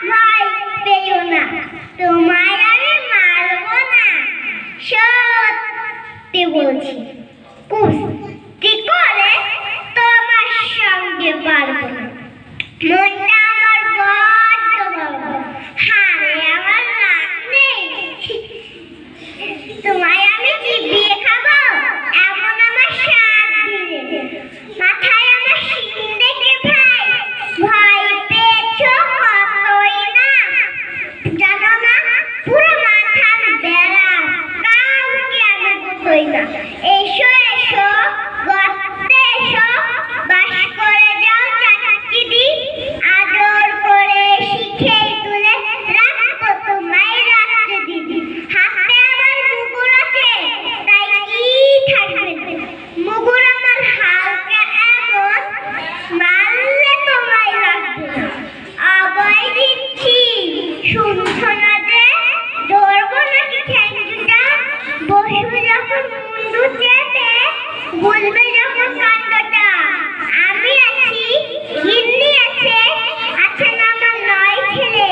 ভয় পেও না, তোমায় আমি মারবো না, সত্যি বলছি। কুস্তি করে তোমার সঙ্গে পারবো না, মনটা আমার বড্ড বড়, হারে আমার রাগ নেই। তোমায় আমি চিবিয়ে খাবো এমন আমার সাত দিনে, মাথায় আমার শিং দেখে ভাই ভয় পেয়েছো কতই না, জানো না পুরো মাথার বেড়া, কাউকে আমি বুঝই না। এসো এসো গর্তে এসো, বাস করে যাও চাকরি দি, আদর করে শিখে তুলে রাখবো তোমায় রাত্রে দিদি। হাতে আমার মুগুর আছে তাই কি থাকবে না, মুগুর আমার হালকা এমন, মারলে তোমায় লাগবে না। আবাই দিচ্ছি শুনছো না যে, ধরবো নাকি ঠ্যাং দুটা, বসবে যখন মুন্ডু চেপে, বলবে যখন কাণ্ডটা। আমি আছি, গিন্নি আছে, আছে না আমার নয় ছেলে,